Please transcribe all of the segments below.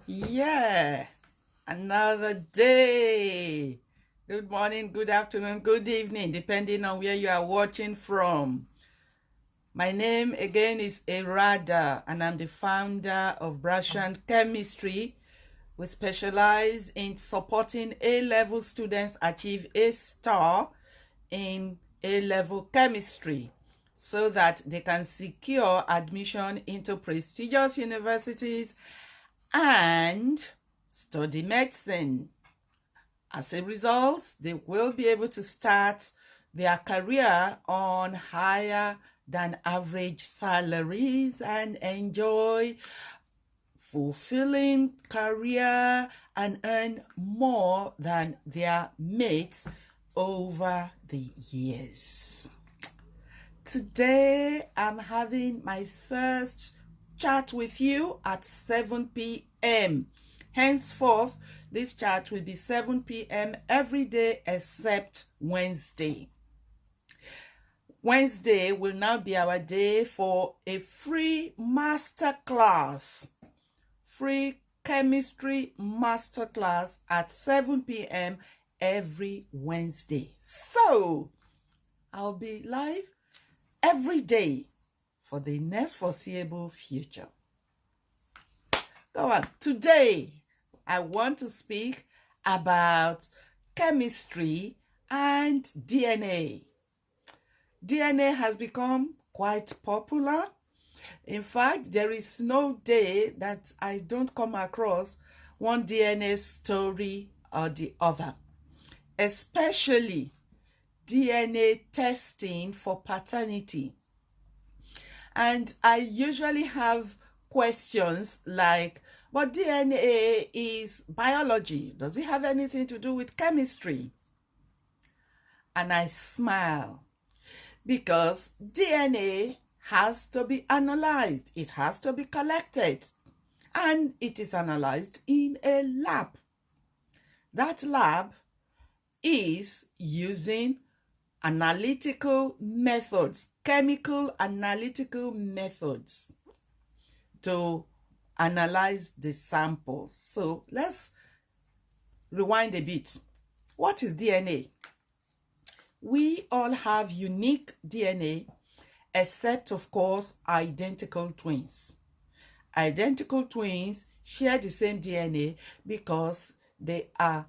Yeah, another day. Good morning, good afternoon, good evening, depending on where you are watching from. My name again is Erada, and I'm the founder of Brashan Chemistry. We specialize in supporting A-level students achieve a star in A-level chemistry so that they can secure admission into prestigious universities and study medicine. As a result, they will be able to start their career on higher than average salaries and enjoy fulfilling career and earn more than their mates over the years. Today, I'm having my first chat with you at 7 p.m. Henceforth, this chat will be 7 p.m. every day except Wednesday. Wednesday will now be our day for a free masterclass, free chemistry masterclass at 7 p.m. every Wednesday. So, I'll be live every day for the next foreseeable future. Go on. Today, I want to speak about chemistry and DNA. DNA has become quite popular. In fact, there is no day that I don't come across one DNA story or the other, especially DNA testing for paternity. And I usually have questions like, but DNA is biology. Does it have anything to do with chemistry? And I smile because DNA has to be analyzed. It has to be collected. And it is analyzed in a lab. That lab is using analytical methods, chemical analytical methods to analyze the samples. So let's rewind a bit. What is DNA? We all have unique DNA, except, of course, identical twins. Identical twins share the same DNA because they are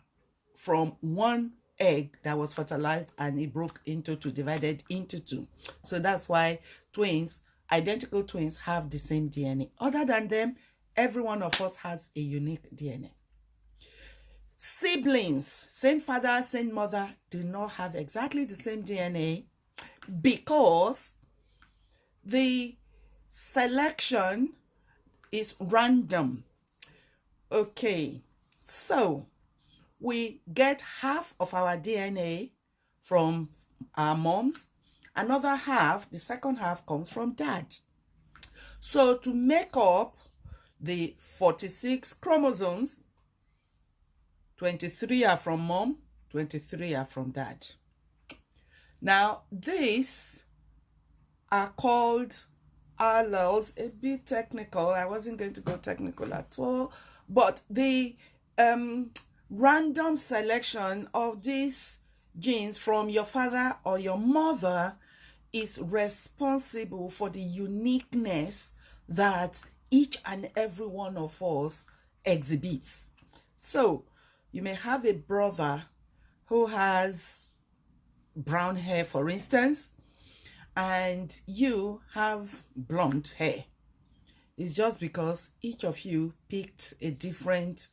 from one egg that was fertilized and it broke into two, divided into two. So that's why twins, identical twins, have the same DNA. Other than them, every one of us has a unique DNA. Siblings, same father, same mother, do not have exactly the same DNA because the selection is random. Okay, so we get half of our DNA from our moms, another half, the second half, comes from dad. So to make up the 46 chromosomes, 23 are from mom, 23 are from dad. Now, these are called alleles. A bit technical. I wasn't going to go technical at all. But the random selection of these genes from your father or your mother is responsible for the uniqueness that each and every one of us exhibits. So, you may have a brother who has brown hair, for instance, and you have blonde hair. It's just because each of you picked a different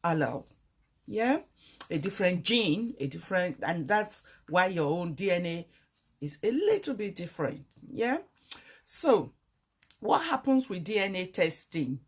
allele, yeah, a different gene, and that's why your own DNA is a little bit different, yeah. So what happens with DNA testing?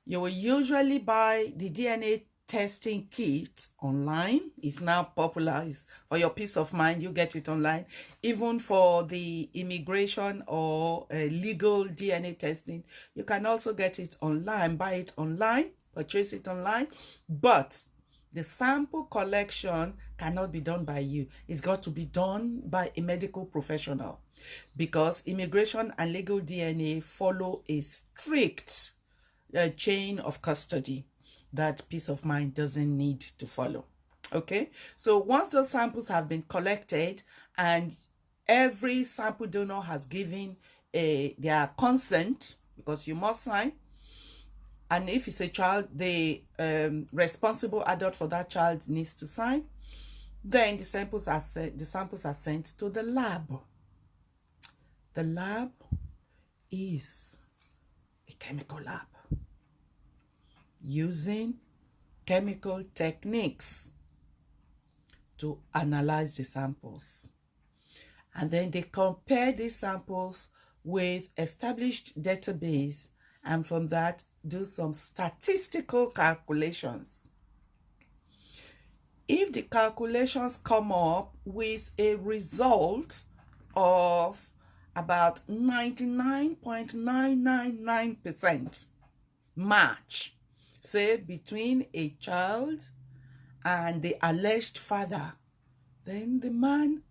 You will usually buy the DNA testing kit online. It's now popular. It's for your peace of mind. You get it online. Even for the immigration or legal DNA testing, you can also get it online, buy it online, purchase it online. But the sample collection cannot be done by you. It's got to be done by a medical professional because immigration and legal DNA follow a strict chain of custody that peace of mind doesn't need to follow. Okay, so once those samples have been collected and every sample donor has given their consent, because you must sign, and if it's a child, the responsible adult for that child needs to sign, then the samples are sent to the lab. The lab is a chemical lab using chemical techniques to analyze the samples. And then they compare these samples with established database, and from that do some statistical calculations. If the calculations come up with a result of about 99.999% match, say between a child and the alleged father, then the man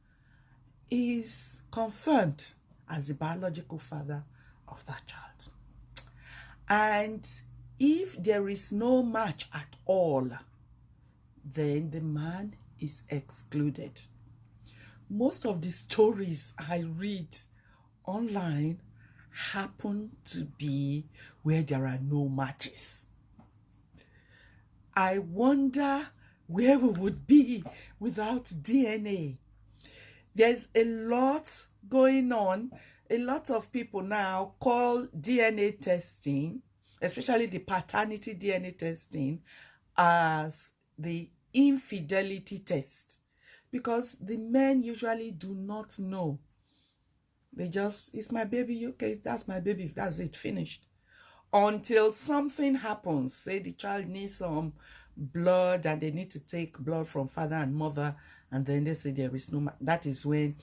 is confirmed as the biological father of that child. And if there is no match at all, then the man is excluded. Most of the stories I read online happen to be where there are no matches. I wonder where we would be without DNA. There's a lot going on. A lot of people now call DNA testing, especially the paternity DNA testing, as the infidelity test, because the men usually do not know. They just, it's my baby, okay, that's my baby, that's it, finished. Until something happens, say the child needs some blood and they need to take blood from father and mother, and then they say there is no, that is when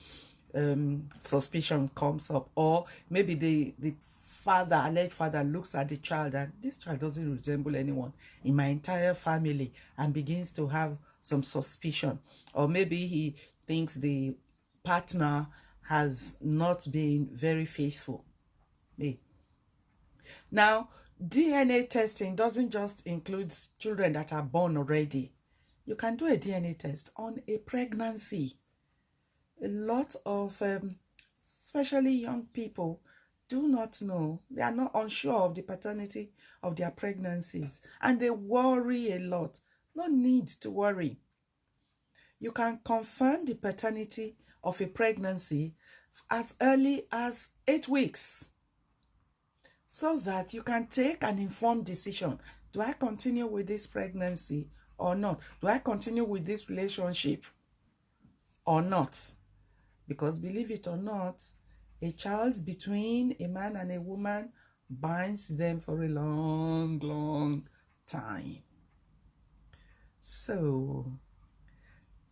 suspicion comes up. Or maybe the father, alleged father, looks at the child and this child doesn't resemble anyone in my entire family, and begins to have some suspicion. Or maybe he thinks the partner has not been very faithful. Now, DNA testing doesn't just include children that are born already. You can do a DNA test on a pregnancy. A lot of, especially young people, do not know. They are not unsure of the paternity of their pregnancies, and they worry a lot. No need to worry. You can confirm the paternity of a pregnancy as early as 8 weeks, so that you can take an informed decision. Do I continue with this pregnancy or not? Do I continue with this relationship or not? Because believe it or not, a child between a man and a woman binds them for a long, long time. So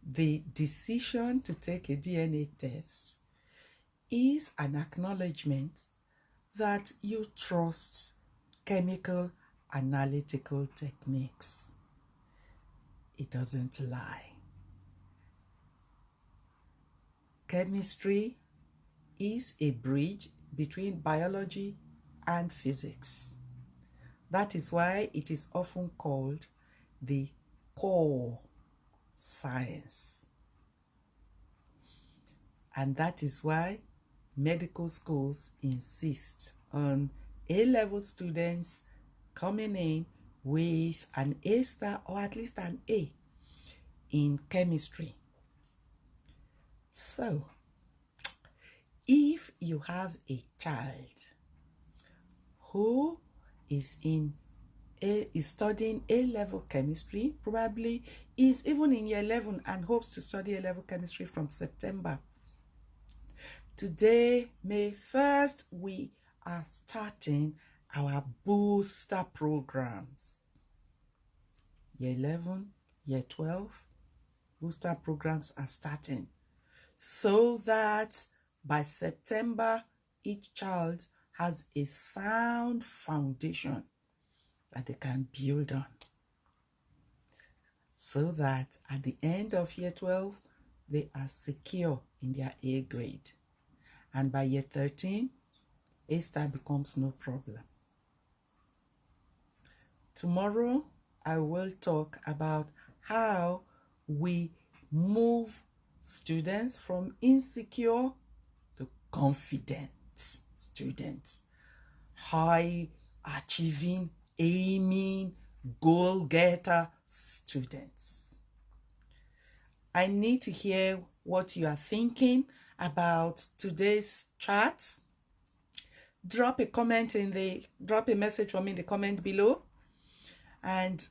the decision to take a DNA test is an acknowledgement that you trust chemical analytical techniques. It doesn't lie. Chemistry is a bridge between biology and physics. That is why it is often called the core science. And that is why medical schools insist on A-level students coming in with an A star or at least an A in chemistry. So, if you have a child who is studying A-level chemistry, probably is even in year 11 and hopes to study A-level chemistry from September. Today, May 1st, we are starting our booster programs. Year 11, year 12, booster programs are starting, so that by September, each child has a sound foundation that they can build on, so that at the end of year 12, they are secure in their A grade. And by year 13, A star becomes no problem. Tomorrow, I will talk about how we move students from insecure to confident students. High achieving, aiming, goal-getter students. I need to hear what you are thinking about today's chat. Drop a message for me in the comment below, and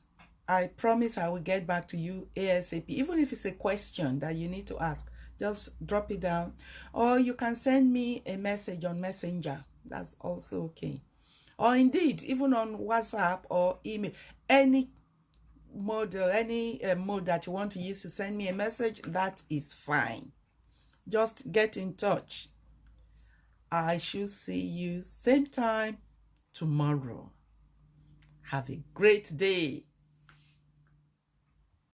I promise I will get back to you ASAP. Even if it's a question that you need to ask, just drop it down, or you can send me a message on Messenger. That's also okay. Or indeed, even on WhatsApp or email, any mode that you want to use to send me a message, that is fine. Just get in touch. I should see you same time tomorrow. Have a great day.